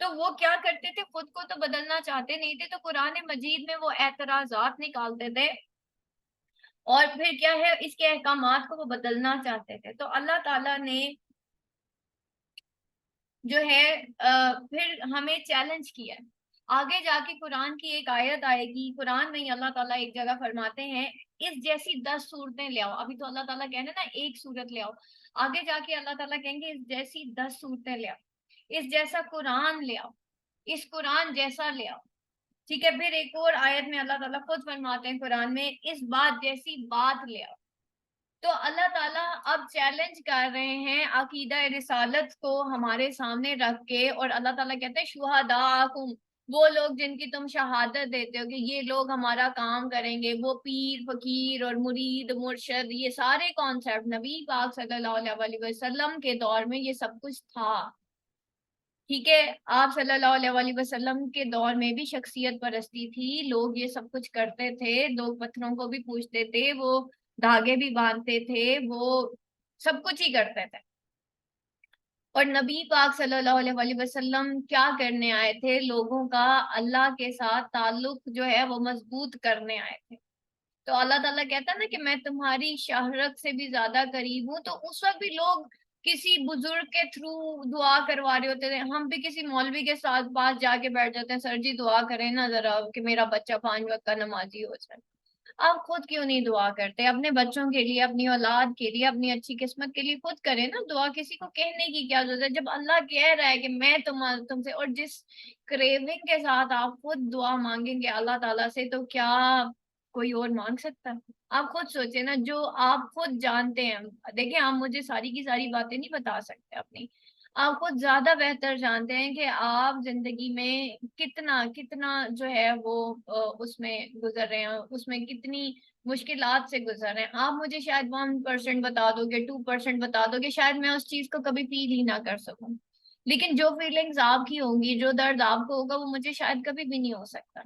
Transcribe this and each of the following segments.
تو وہ کیا کرتے تھے، خود کو تو بدلنا چاہتے نہیں تھے، تو قرآن مجید میں وہ اعتراضات نکالتے تھے اور پھر کیا ہے اس کے احکامات کو وہ بدلنا چاہتے تھے۔ تو اللہ تعالیٰ نے جو ہے پھر ہمیں چیلنج کیا ہے۔ آگے جا کے قرآن کی ایک آیت آئے گی، قرآن میں ہی اللہ تعالیٰ ایک جگہ فرماتے ہیں اس جیسی 10 صورتیں لے آؤ۔ ابھی تو اللہ تعالیٰ کہنے نا ایک صورت لے آؤ، آگے جا کے اللہ تعالیٰ کہیں گے اس جیسی 10 صورتیں لے آؤ، اس جیسا قرآن لے آؤ، اس قرآن جیسا لے آؤ۔ ٹھیک ہے، پھر ایک اور آیت میں اللہ تعالیٰ خود فرماتے ہیں قرآن میں اس بات جیسی بات لے آؤ۔ تو اللہ تعالیٰ اب چیلنج کر رہے ہیں عقیدہ رسالت کو ہمارے سامنے رکھ کے، اور اللہ تعالیٰ کہتے ہیں شہداءکم، وہ لوگ جن کی تم شہادت دیتے ہو کہ یہ لوگ ہمارا کام کریں گے، وہ پیر فقیر اور مرید مرشد، یہ سارے کانسیپٹ نبی پاک صلی اللہ علیہ وسلم کے دور میں یہ سب کچھ تھا۔ ٹھیک ہے، آپ صلی اللہ علیہ وسلم کے دور میں بھی شخصیت پرستی تھی، لوگ یہ سب کچھ کرتے تھے، لوگ پتھروں کو بھی پوجتے تھے، وہ دھاگے بھی باندھتے تھے، وہ سب کچھ ہی کرتے تھے۔ اور نبی پاک صلی اللہ علیہ وسلم کیا کرنے آئے تھے، لوگوں کا اللہ کے ساتھ تعلق جو ہے وہ مضبوط کرنے آئے تھے۔ تو اللہ تعالیٰ کہتا ہے نا کہ میں تمہاری شہرت سے بھی زیادہ قریب ہوں، تو اس وقت بھی لوگ کسی بزرگ کے تھرو دعا کروا رہے ہوتے تھے، ہم بھی کسی مولوی کے ساتھ پاس جا کے بیٹھ جاتے ہیں، سر جی دعا کریں نا ذرا کہ میرا بچہ 5 وقت کا نمازی ہو جائے۔ آپ خود کیوں نہیں دعا کرتے اپنے بچوں کے لیے، اپنی اولاد کے لیے، اپنی اچھی قسمت کے لیے؟ خود کریں نا دعا، کسی کو کہنے کی کیا ضرورت ہے جب اللہ کہہ رہا ہے کہ میں تم سے، اور جس کریونگ کے ساتھ آپ خود دعا مانگیں گے اللہ تعالیٰ سے، تو کیا کوئی اور مانگ سکتا ہے؟ آپ خود سوچیں نا، جو آپ خود جانتے ہیں، دیکھیں آپ مجھے ساری کی ساری باتیں نہیں بتا سکتے اپنی، آپ خود زیادہ بہتر جانتے ہیں کہ آپ زندگی میں کتنا کتنا جو ہے وہ اس میں گزر رہے ہیں، اس میں کتنی مشکلات سے گزر رہے ہیں۔ آپ مجھے شاید 1% بتا دو گے، 2% بتا دو گے، شاید میں اس چیز کو کبھی فیل ہی نہ کر سکوں، لیکن جو فیلنگز آپ کی ہوں گی، جو درد آپ کو ہوگا، وہ مجھے شاید کبھی بھی نہیں ہو سکتا۔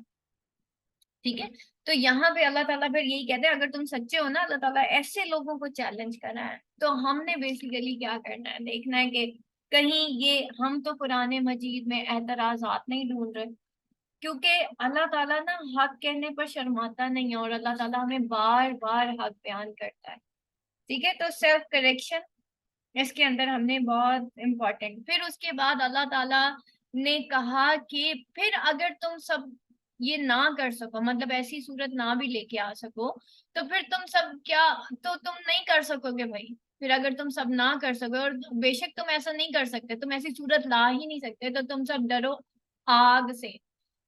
ٹھیک ہے، تو یہاں پہ اللہ تعالیٰ پھر یہی کہتے ہیں اگر تم سچے ہو نا، اللہ تعالیٰ ایسے لوگوں کو چیلنج کرنا ہے، تو ہم نے بیسیکلی کیا کرنا ہے، دیکھنا ہے کہ کہیں یہ ہم تو قرآن مجید میں اعتراضات نہیں ڈھونڈ رہے، کیونکہ اللہ تعالیٰ نا حق کہنے پر شرماتا نہیں ہے، اور اللہ تعالیٰ ہمیں بار بار حق بیان کرتا ہے۔ ٹھیک ہے، تو سیلف کریکشن اس کے اندر ہم نے بہت امپورٹنٹ، پھر اس کے بعد اللہ تعالیٰ نے کہا کہ پھر اگر تم سب یہ نہ کر سکو، مطلب ایسی صورت نہ بھی لے کے آ سکو، تو پھر تم سب کیا، تو تم نہیں کر سکو گے بھائی، پھر اگر تم سب نہ کر سکو، اور بے شک تم ایسا نہیں کر سکتے، تم ایسی صورت لا ہی نہیں سکتے، تو تم سب ڈرو آگ سے،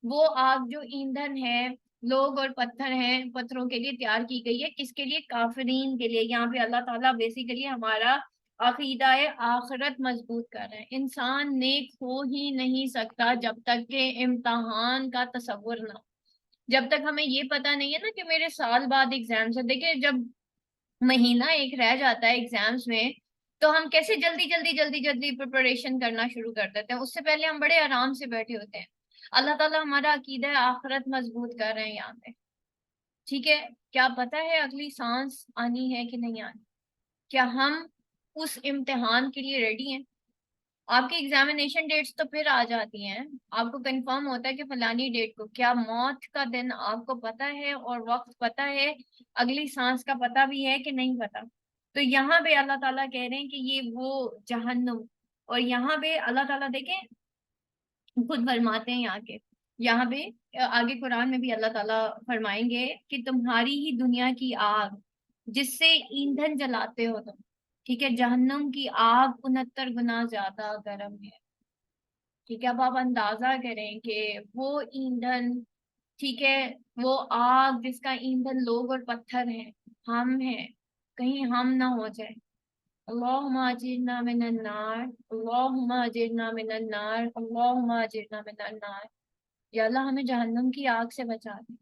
وہ آگ جو ایندھن ہے، لوگ اور پتھر ہیں، پتھروں کے لیے تیار کی گئی ہے، کس کے لیے؟ کافرین کے لیے۔ یہاں پہ اللہ تعالیٰ بیسیکلی ہمارا عقیدہ آخرت مضبوط کر رہے ہیں۔ انسان نیک ہو ہی نہیں سکتا جب تک کہ امتحان کا تصور نہ ہو، جب تک ہمیں یہ پتہ نہیں ہے نا کہ میرے سال بعد ایگزامس ہے۔ دیکھیں جب مہینہ ایک رہ جاتا ہے ایگزامس میں، تو ہم کیسے جلدی جلدی جلدی جلدی پریپریشن کرنا شروع کر دیتے ہیں، اس سے پہلے ہم بڑے آرام سے بیٹھے ہوتے ہیں۔ اللہ تعالیٰ ہمارا عقیدہ آخرت مضبوط کر رہے ہیں یہاں پہ۔ ٹھیک ہے، کیا پتہ ہے اگلی سانس آنی ہے کہ نہیں آنی؟ کیا ہم اس امتحان کے لیے ریڈی ہیں؟ آپ کی ایگزامینیشن ڈیٹس تو پھر آ جاتی ہیں، آپ کو کنفرم ہوتا ہے کہ فلانی ڈیٹ کو، کیا موت کا دن آپ کو پتا ہے اور وقت پتا ہے، اگلی سانس کا پتا بھی ہے کہ نہیں پتا؟ تو یہاں پہ اللہ تعالیٰ کہہ رہے ہیں کہ یہ وہ جہنم، اور یہاں پہ اللہ تعالیٰ دیکھیں خود فرماتے ہیں یہاں پہ آگے قرآن میں بھی اللہ تعالیٰ فرمائیں گے کہ تمہاری ہی دنیا کی آگ جس سے ایندھن جلاتے ہو تم، ٹھیک ہے، جہنم کی آگ 69 گنا زیادہ گرم ہے۔ ٹھیک ہے، اب آپ اندازہ کریں کہ وہ ایندھن، ٹھیک ہے، وہ آگ جس کا ایندھن لوگ اور پتھر ہیں، ہم ہیں، کہیں ہم نہ ہو جائے۔ اللہم اجرنا من النار، اللہم اجرنا من النار، اللہم اجرنا من النار، یا اللہ ہمیں جہنم کی آگ سے بچا دے۔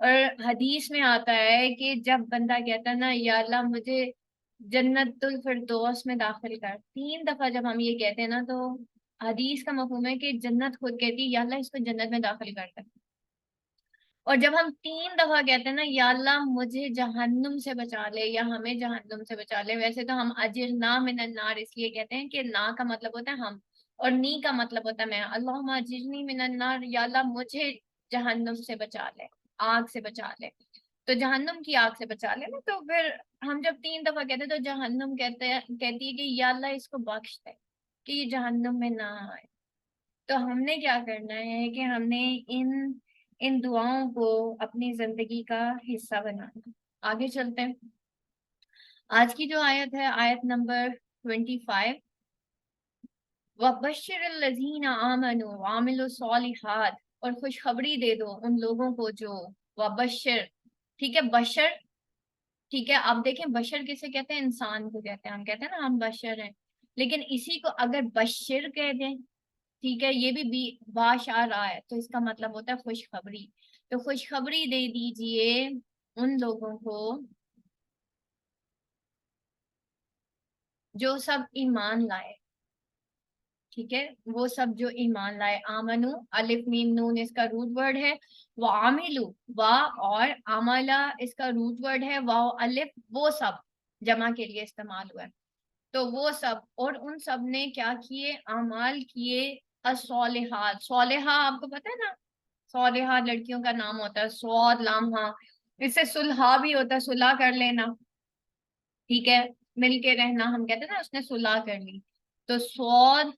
اور حدیث میں آتا ہے کہ جب بندہ کہتا ہے نا یا اللہ مجھے جنت الفردوس میں داخل کر، 3 دفعہ جب ہم یہ کہتے ہیں نا، تو حدیث کا مفہوم ہے کہ جنت خود کہتی ہے یا اللہ اس کو جنت میں داخل کر دے۔ اور جب ہم 3 دفعہ کہتے ہیں نا یا اللہ مجھے جہنم سے بچا لے، یا ہمیں جہنم سے بچا لے، ویسے تو ہم اجرنا من النار اس لیے کہتے ہیں کہ نا کا مطلب ہوتا ہے ہم، اور نی کا مطلب ہوتا ہے میں، اللہم اجرنی من النار، یا اللہ مجھے جہنم سے بچا لے، آگ سے بچا لے، تو جہنم کی آگ سے بچا لے نا، تو پھر ہم جب 3 دفعہ کہتے تو جہنم کہتی ہے کہ یا اللہ اس کو بخش دے کہ یہ جہنم میں نہ آئے۔ تو ہم نے کیا کرنا ہے کہ ہم نے ان دعاؤں کو اپنی زندگی کا حصہ بنانا۔ آگے چلتے ہیں، آج کی جو آیت ہے آیت نمبر 25، وَبَشِّرِ الَّذِينَ آمَنُوا وَعَمِلُوا الصَّالِحَاتِ، اور خوشخبری دے دو ان لوگوں کو جو وبشر، ٹھیک ہے، بشر، ٹھیک ہے، آپ دیکھیں بشر کسے کہتے ہیں؟ انسان کو کہتے ہیں، ہم کہتے ہیں نا ہم بشر ہیں، لیکن اسی کو اگر بشر کہہ دیں، ٹھیک ہے، یہ بھی باشا رہا ہے تو اس کا مطلب ہوتا ہے خوشخبری، تو خوشخبری دے دیجئے ان لوگوں کو جو سب ایمان لائے، ٹھیک ہے، وہ سب جو ایمان لائے، آمنو، الف میم نون اس کا روٹ ورڈ ہے، وعاملو، وا اور عملہ اس کا روٹ ورڈ ہے، واو الف، وہ سب جمع کے لیے استعمال ہوا ہے، تو وہ سب، اور ان سب نے کیا کیے؟ اعمال کیے، الصالحات، صالحہ آپ کو پتہ ہے نا، صالحہ لڑکیوں کا نام ہوتا ہے، سواد لامہ، اس سے صلحہ بھی ہوتا ہے، صلح کر لینا، ٹھیک ہے، مل کے رہنا، ہم کہتے ہیں نا اس نے صلح کر لی، تو سواد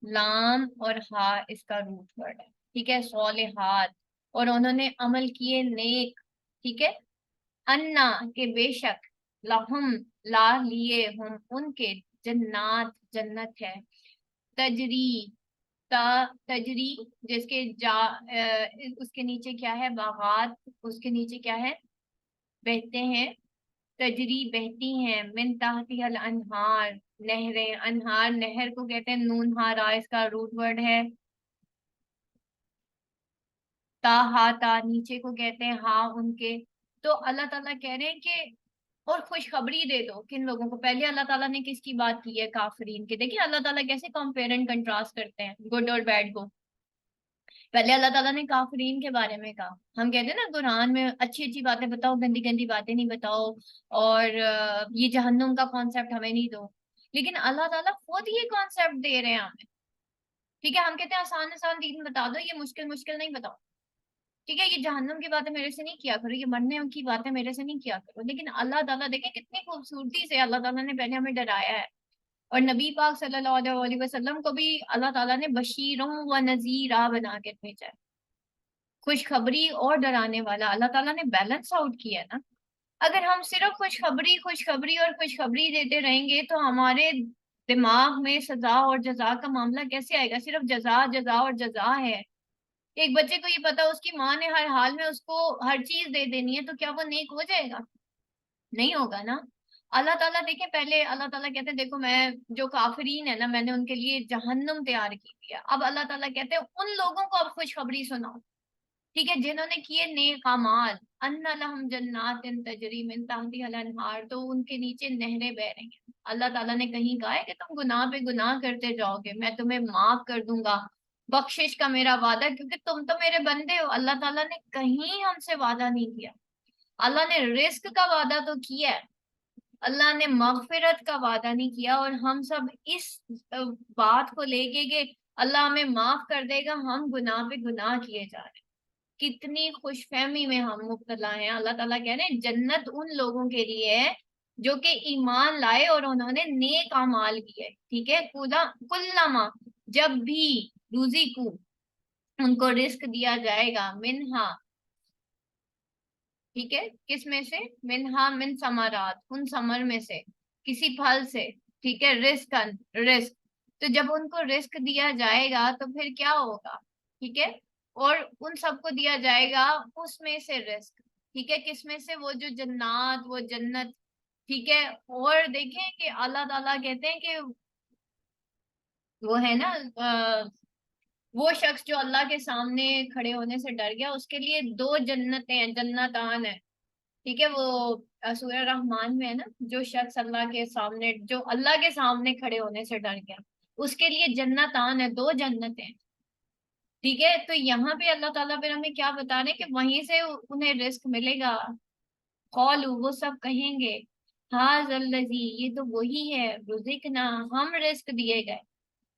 لام اور ہا اس کا روٹ ورڈ ہے، ٹھیک ہے، صالحات، اور انہوں نے عمل کیے نیک، ٹھیک ہے، انا کے بے شک، لہم لا لیے ہم ان کے، جنات جنت ہے، تجری، تا تجری جس کے اس کے نیچے کیا ہے؟ باغات، اس کے نیچے کیا ہے؟ بہتے ہیں، تجری بہتی ہیں، من تحتها الانہار، نہریں، انہار نہر کو کہتے ہیں، نون ہا را اس کا روٹ ورڈ ہے، تا ہا تا نیچے کو کہتے ہیں ہاں ان کے، تو اللہ تعالیٰ کہہ رہے ہیں کہ اور خوشخبری دے دو کن لوگوں کو؟ پہلے اللہ تعالیٰ نے کس کی بات کی ہے؟ کافرین کے، دیکھیں اللہ تعالیٰ کیسے کمپیئر اینڈ کنٹراسٹ کرتے ہیں گڈ اور بیڈ کو، پہلے اللہ تعالیٰ نے کافرین کے بارے میں کہا، ہم کہتے ہیں نا قرآن میں اچھی اچھی باتیں بتاؤ، گندی گندی باتیں نہیں بتاؤ، اور یہ جہنم کا کانسیپٹ ہمیں نہیں دو، لیکن اللہ تعالیٰ خود یہ کانسیپٹ دے رہے ہیں ہمیں، ٹھیک ہے، ہم کہتے ہیں آسان آسان دین بتا دو، یہ مشکل مشکل نہیں بتاؤ، ٹھیک ہے، یہ جہنم کی باتیں میرے سے نہیں کیا کرو، یہ مرنے کی باتیں میرے سے نہیں کیا کرو، لیکن اللہ تعالیٰ دیکھیں کتنی خوبصورتی سے اللہ تعالیٰ نے پہلے ہمیں ڈرایا ہے، اور نبی پاک صلی اللہ علیہ وسلم کو بھی اللہ تعالیٰ نے بشیروں و نذیرہ بنا کے بھیجا ہے، خوشخبری اور ڈرانے والا، اللہ تعالیٰ نے بیلنس آؤٹ کیا ہے نا، اگر ہم صرف خوشخبری خوشخبری اور خوشخبری دیتے رہیں گے تو ہمارے دماغ میں سزا اور جزا کا معاملہ کیسے آئے گا؟ صرف جزا جزا اور جزا ہے، ایک بچے کو یہ پتا اس کی ماں نے ہر حال میں اس کو ہر چیز دے دینی ہے، تو کیا وہ نیک ہو جائے گا؟ نہیں ہوگا نا۔ اللہ تعالیٰ دیکھیں، پہلے اللہ تعالیٰ کہتے ہیں دیکھو میں جو کافرین ہے نا، میں نے ان کے لیے جہنم تیار کی ہوئی ہے، اب اللہ تعالیٰ کہتے ہیں ان لوگوں کو اب خوشخبری سناؤ، ٹھیک ہے، جنہوں نے کیے نیک اعمال، ان لہم جنات تجری من تحتها الانہار، تو ان کے نیچے نہریں بہ رہی ہیں، اللہ تعالیٰ نے کہیں کہا ہے کہ تم گناہ پہ گناہ کرتے جاؤ گے میں تمہیں معاف کر دوں گا، بخشش کا میرا وعدہ ہے، کیونکہ تم تو میرے بندے ہو، اللہ تعالیٰ نے کہیں ہم سے وعدہ نہیں کیا، اللہ نے رزق کا وعدہ تو کیا ہے، اللہ نے مغفرت کا وعدہ نہیں کیا، اور ہم سب اس بات کو لے کے کہ اللہ ہمیں معاف کر دے گا، ہم گناہ پہ گناہ کیے جا رہے ہیں، کتنی خوش فہمی میں ہم مبتلا ہیں۔ اللہ تعالیٰ کہہ رہے ہیں جنت ان لوگوں کے لیے ہے جو کہ ایمان لائے اور انہوں نے نیک اعمال کیے، ٹھیک ہے، کلما، جب بھی، روزی کو، ان کو رزق دیا جائے گا، منہا، ٹھیک ہے، کس میں سے؟ منہا من ثمرات، ان ثمر میں سے، کسی پھل سے، ٹھیک ہے، رزقن، رزق، تو جب ان کو رزق دیا جائے گا تو پھر کیا ہوگا؟ ٹھیک ہے، اور ان سب کو دیا جائے گا اس میں سے رزق، ٹھیک ہے، کس میں سے؟ وہ جو جنات، وہ جنت، ٹھیک ہے، اور دیکھیں کہ اللہ تعالیٰ کہتے ہیں کہ وہ ہے نا وہ شخص جو اللہ کے سامنے کھڑے ہونے سے ڈر گیا، اس کے لیے 2 جنتیں ہیں، جنتان ہیں، ٹھیک ہے، وہ سورہ رحمان میں ہے نا، جو شخص اللہ کے سامنے، جو اللہ کے سامنے کھڑے ہونے سے ڈر گیا، اس کے لیے جنتان ہے، 2 جنتیں، ٹھیک ہے، تو یہاں پہ اللہ تعالیٰ پھر ہمیں کیا بتا رہے ہیں کہ وہیں سے انہیں رزق ملے گا، قولو، وہ سب کہیں گے، ہاذ الذی، یہ تو وہی ہے، رزقنا، ہم رزق دیے گئے،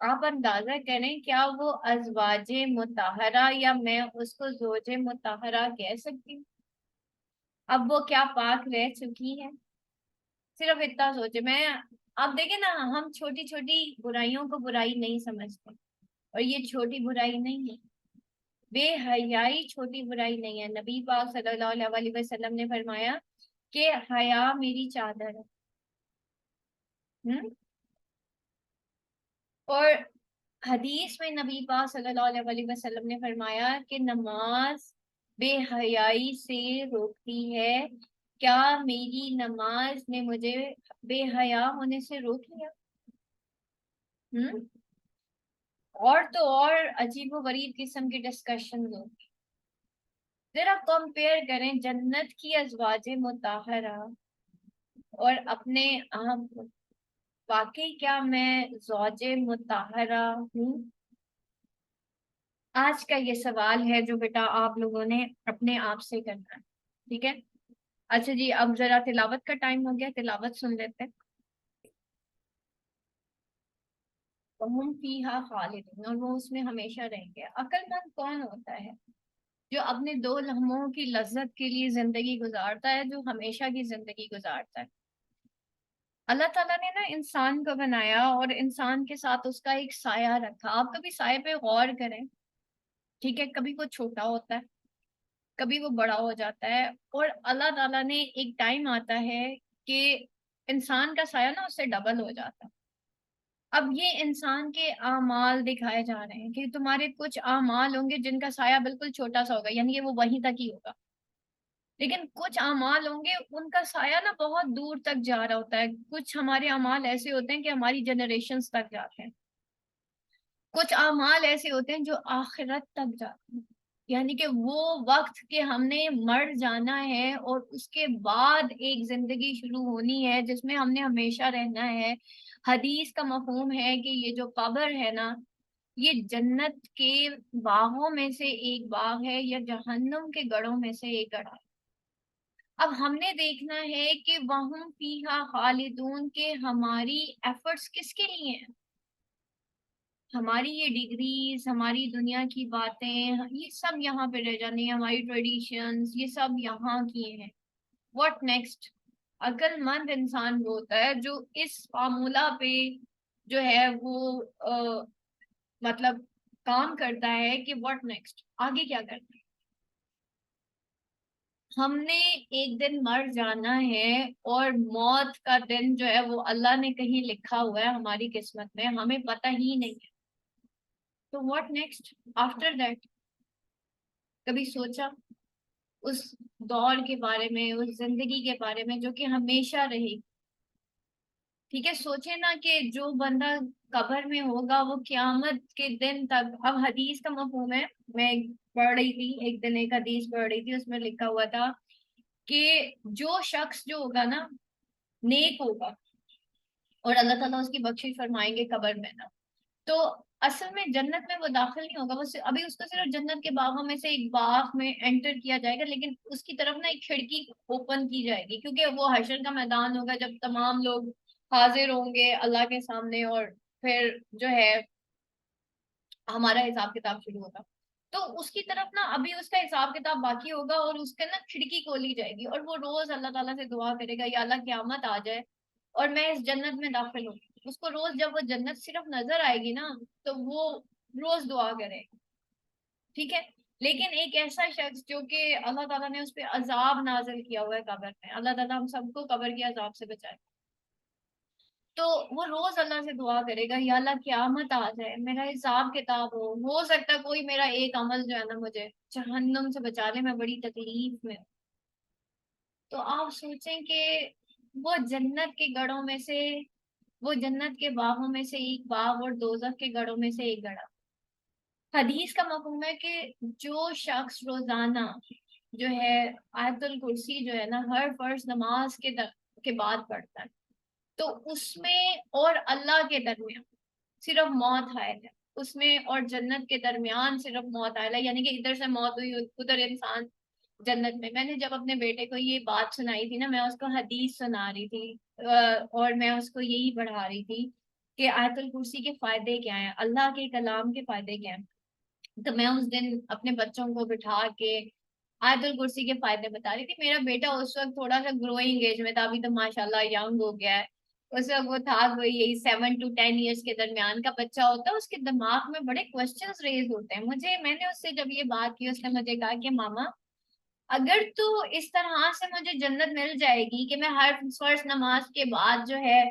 آپ اندازہ کریں کیا وہ ازواج مطہرہ یا میں اس کو زوج مطہرہ کہہ سکتی ہوں؟ اب وہ کیا پاک رہ چکی ہے، صرف اتنا سوچے میں. آپ دیکھیں نا، ہم چھوٹی چھوٹی برائیوں کو برائی نہیں سمجھتے، اور یہ چھوٹی برائی نہیں ہے. بے حیائی چھوٹی برائی نہیں ہے. نبی پاک صلی اللہ علیہ وسلم نے فرمایا کہ حیا میری چادر ہے. اور حدیث میں نبی پاک صلی اللہ علیہ وسلم نے فرمایا کہ نماز بے حیائی سے روکتی ہے. کیا میری نماز نے مجھے بے حیا ہونے سے روک لیا؟ اور تو اور عجیب و غریب قسم کی ڈسکشن ہوگی. ذرا کمپیئر کریں جنت کی ازواج مطہرہ اور اپنے آپ کو. واقعی کیا میں زوج مطہرہ ہوں؟ آج کا یہ سوال ہے جو بیٹا آپ لوگوں نے اپنے آپ سے کرنا ہے. ٹھیک ہے، اچھا جی، اب ذرا تلاوت کا ٹائم ہو گیا، تلاوت سن لیتے ہیں. وَهُمْ فِيهَا خَالِدُونَ، اور وہ اس میں ہمیشہ رہیں گے. عقل مند کون ہوتا ہے جو اپنے دو لمحوں کی لذت کے لیے زندگی گزارتا ہے، جو ہمیشہ کی زندگی گزارتا ہے. اللہ تعالیٰ نے نا انسان کو بنایا اور انسان کے ساتھ اس کا ایک سایہ رکھا. آپ کبھی سائے پہ غور کریں. ٹھیک ہے، کبھی وہ چھوٹا ہوتا ہے، کبھی وہ بڑا ہو جاتا ہے، اور اللہ تعالیٰ نے ایک ٹائم آتا ہے کہ انسان کا سایہ نا اس سے ڈبل ہو جاتا ہے. اب یہ انسان کے اعمال دکھائے جا رہے ہیں کہ تمہارے کچھ اعمال ہوں گے جن کا سایہ بالکل چھوٹا سا ہوگا، یعنی کہ وہ وہیں تک ہی ہوگا. لیکن کچھ اعمال ہوں گے ان کا سایہ نا بہت دور تک جا رہا ہوتا ہے. کچھ ہمارے اعمال ایسے ہوتے ہیں کہ ہماری جنریشنز تک جاتے ہیں. کچھ اعمال ایسے ہوتے ہیں جو آخرت تک جاتے ہیں، یعنی کہ وہ وقت کہ ہم نے مر جانا ہے اور اس کے بعد ایک زندگی شروع ہونی ہے جس میں ہم نے ہمیشہ رہنا ہے. حدیث کا مفہوم ہے کہ یہ جو قبر ہے نا، یہ جنت کے باغوں میں سے ایک باغ ہے یا جہنم کے گڑھوں میں سے ایک گڑھ ہے. اب ہم نے دیکھنا ہے کہ وَهُمْ فِيهَا خَالِدُونَ کہ ہماری ایفرٹس کس کے لیے ہیں. ہماری یہ ڈگریز، ہماری دنیا کی باتیں، یہ سب یہاں پہ رہ جانی ہے. ہماری ٹریڈیشنز، یہ سب یہاں کی ہیں. What next? عقل مند انسان وہ ہوتا ہے جو اس فارمولا پہ جو ہے وہ مطلب کام کرتا ہے کہ واٹ نیکسٹ، آگے کیا کرنا ہے. ہم نے ایک دن مر جانا ہے، اور موت کا دن جو ہے وہ اللہ نے کہیں لکھا ہوا ہے ہماری قسمت میں، ہمیں پتہ ہی نہیں ہے. تو واٹ نیکسٹ آفٹر دیٹ؟ کبھی سوچا اس دور کے بارے میں، اس زندگی کے بارے میں جو کہ ہمیشہ رہے گی؟ ٹھیک ہے، سوچے نا کہ جو بندہ قبر میں ہوگا وہ قیامت کے دن تک. اب حدیث کا مفہوم ہے، میں پڑھ رہی تھی ایک دن، ایک حدیث پڑھ رہی تھی، اس میں لکھا ہوا تھا کہ جو شخص جو ہوگا نا نیک ہوگا اور اللہ تعالیٰ اس کی بخشش فرمائیں گے قبر میں نا، تو اصل میں جنت میں وہ داخل نہیں ہوگا. وہ ابھی اس کو صرف جنت کے باغوں میں سے ایک باغ میں انٹر کیا جائے گا، لیکن اس کی طرف نا ایک کھڑکی اوپن کی جائے گی، کیونکہ وہ حشر کا میدان ہوگا جب تمام لوگ حاضر ہوں گے اللہ کے سامنے، اور پھر جو ہے ہمارا حساب کتاب شروع ہوگا. تو اس کی طرف نا ابھی اس کا حساب کتاب باقی ہوگا، اور اس کے نا کھڑکی کھولی جائے گی، اور وہ روز اللہ تعالیٰ سے دعا کرے گا یا اللہ قیامت آ جائے اور میں اس جنت میں داخل ہوں. اس کو روز جب وہ جنت صرف نظر آئے گی نا تو وہ روز دعا کرے گا. ٹھیک ہے، لیکن ایک ایسا شخص جو کہ اللہ تعالیٰ نے اس پہ عذاب نازل کیا ہوا ہے قبر میں، اللہ تعالیٰ ہم سب کو قبر کے عذاب سے بچائے، تو وہ روز اللہ سے دعا کرے گا یا اللہ قیامت آ جائے، میرا حساب کتاب ہو سکتا ہے کوئی میرا ایک عمل جو ہے نا مجھے جہنم سے بچا لے، میں بڑی تکلیف میں ہوں. تو آپ سوچیں کہ وہ جنت کے گڑھوں میں سے، وہ جنت کے باغوں میں سے ایک باغ اور دوزخ کے گڑھوں میں سے ایک گڑھا. حدیث کا مفہوم ہے کہ جو شخص روزانہ جو ہے آیت الکرسی جو ہے نا ہر فرض نماز کے بعد پڑھتا ہے، تو اس میں اور اللہ کے درمیان صرف موت حائل ہے. اس میں اور جنت کے درمیان صرف موت حائل ہے، یعنی کہ ادھر سے موت ہوئی ادھر انسان جنت میں. میں نے جب اپنے بیٹے کو یہ بات سنائی تھی نا، میں اس کو حدیث سنا رہی تھی اور میں اس کو یہی پڑھا رہی تھی کہ آیت الکرسی کے فائدے کیا ہیں، اللہ کے کلام کے فائدے کیا ہیں. تو میں اس دن اپنے بچوں کو بٹھا کے آیت الکرسی کے فائدے بتا رہی تھی. میرا بیٹا اس وقت تھوڑا سا گروئنگ ایج میں تھا، ابھی تو ماشاءاللہ ینگ ہو گیا ہے. اس وقت وہ تھا کوئی یہی 7 to 10 ایئرس کے درمیان کا بچہ ہوتا ہے، اس کے دماغ میں بڑے کوشچنس ریز ہوتے ہیں. میں نے اس سے جب یہ بات کی، اس نے مجھے کہا کہ ماما اگر تو اس طرح سے مجھے جنت مل جائے گی کہ میں ہر فرض نماز کے بعد جو ہے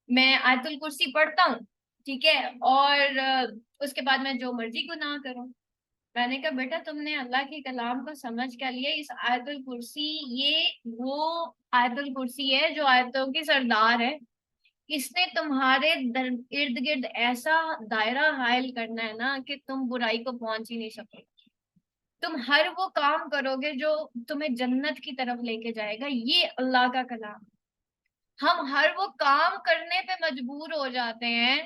میں آیت الکرسی پڑھتا ہوں، ٹھیک ہے، اور اس کے بعد میں جو مرضی گناہ کروں. میں نے کہا بیٹا تم نے اللہ کے کلام کو سمجھ کر لیا، اس آیت الکرسی یہ وہ آیت الکرسی ہے جو آیتوں کی سردار ہے. اس نے تمہارے ارد گرد ایسا دائرہ حائل کرنا ہے نا کہ تم برائی کو پہنچ ہی نہیں سکو. تم ہر وہ کام کرو گے جو تمہیں جنت کی طرف لے کے جائے گا. یہ اللہ کا کلام. ہم ہر وہ کام کرنے پہ مجبور ہو جاتے ہیں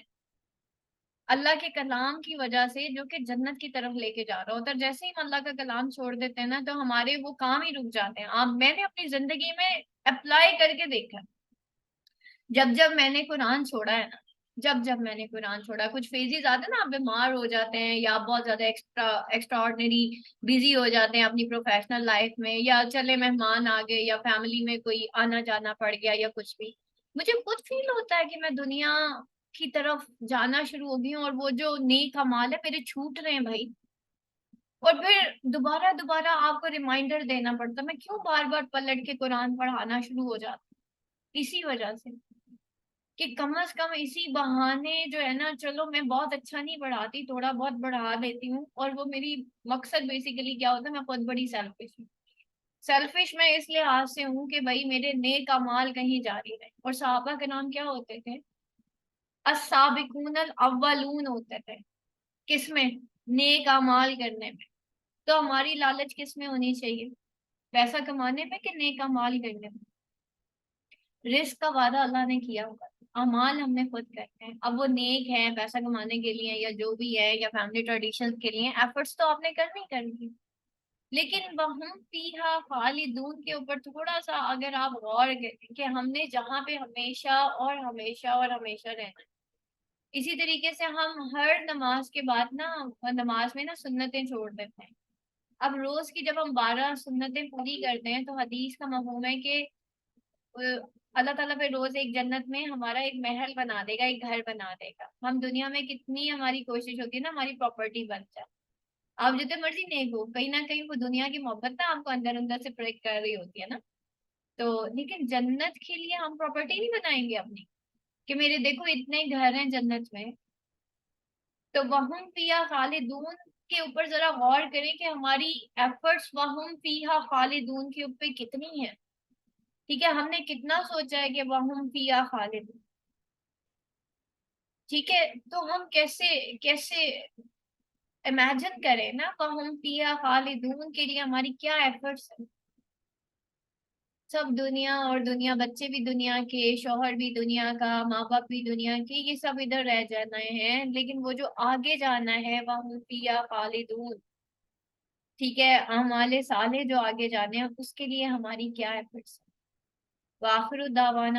اللہ کے کلام کی وجہ سے جو کہ جنت کی طرف لے کے جا رہا ہوتا ہے. جیسے ہی ہم اللہ کا کلام چھوڑ دیتے ہیں نا تو ہمارے وہ کام ہی رک جاتے ہیں. میں نے اپنی زندگی میں اپلائی کر کے دیکھا، جب میں نے قرآن چھوڑا ہے نا، جب میں نے قرآن چھوڑا، کچھ فیزز آتے ہیں نا، آپ بیمار ہو جاتے ہیں یا بہت زیادہ ایکسٹرا آرڈنری بزی ہو جاتے ہیں اپنی پروفیشنل لائف میں، یا چلے مہمان آ گئے یا فیملی میں کوئی آنا جانا پڑ گیا یا کچھ بھی، مجھے خود فیل ہوتا ہے کہ میں دنیا کی طرف جانا شروع ہو گئی ہوں اور وہ جو نیک اعمال ہے میرے چھوٹ رہے ہیں بھائی. اور پھر دوبارہ آپ کو ریمائنڈر دینا پڑتا، میں کیوں بار بار پلٹ کے قرآن پڑھانا شروع ہو جاتا. اسی وجہ سے کہ کم از کم اسی بہانے جو ہے نا، چلو میں بہت اچھا نہیں پڑھاتی، تھوڑا بہت پڑھا لیتی ہوں. اور وہ میری مقصد بیسیکلی کیا ہوتا ہے، میں خود بڑی سیلفش ہوں. سیلفش میں اس لحاظ سے ہوں کہ بھائی میرے نیک اعمال کہیں جاری رہے. اور صحابہ کے نام کیا ہوتے تھے؟ السابقون الاولون ہوتے تھے. کس میں؟ نیک اعمال کرنے میں. تو ہماری لالچ کس میں ہونی چاہیے؟ پیسہ کمانے میں کہ نیک اعمال کرنے میں؟ رزق کا وعدہ اللہ نے کیا ہوگا، اعمال ہم نے خود کرتے ہیں. اب وہ نیک ہے پیسہ کمانے کے لیے یا جو بھی ہے یا فیملی ٹریڈیشن کے لیے، ایفرٹس تو آپ نے کرنی. لیکن وہم فیہا خالدون کے اوپر تھوڑا سا اگر آپ غور کریں کہ ہم نے جہاں پہ ہمیشہ اور ہمیشہ اور ہمیشہ رہنا. اسی طریقے سے ہم ہر نماز کے بعد نا، نماز میں نا سنتیں چھوڑ دیتے ہیں. اب روز کی جب ہم 12 سنتیں پوری کرتے ہیں تو حدیث کا مفہوم ہے کہ اللہ تعالیٰ پہ روز ایک جنت میں ہمارا ایک محل بنا دے گا، ایک گھر بنا دے گا. ہم دنیا میں کتنی ہماری کوشش ہوتی ہے نا ہماری پراپرٹی بن جائے، آپ جتنے مرضی نیک ہو، کہیں نہ کہیں وہ دنیا کی محبت نا آپ کو اندر اندر سے پریک کر رہی ہوتی ہے نا. تو لیکن جنت کے لیے ہم پراپرٹی نہیں بنائیں گے اپنی کہ میرے دیکھو اتنے گھر ہیں جنت میں. تو وہم فیہا خالدون کے اوپر ذرا غور کریں کہ ہماری ایفرٹس وہم فیہا خالدون کے اوپر کتنی ہیں. ٹھیک ہے، ہم نے کتنا سوچا ہے کہ وہم فیہا خالدون. ٹھیک ہے، تو ہم کیسے کیسے امیجن کریں نا وہم فیہا خالدون کے لیے ہماری کیا ایفرٹس ہیں. سب دنیا اور دنیا، بچے بھی دنیا کے، شوہر بھی دنیا کا، ماں باپ بھی دنیا کے، یہ سب ادھر رہ جانا ہے. لیکن وہ جو آگے جانا ہے وہم فیہا خالدون، ٹھیک ہے، اعمال صالح جو آگے جانے ہیں اس کے لیے ہماری کیا ایفرٹس ہیں. وآخر دعوانا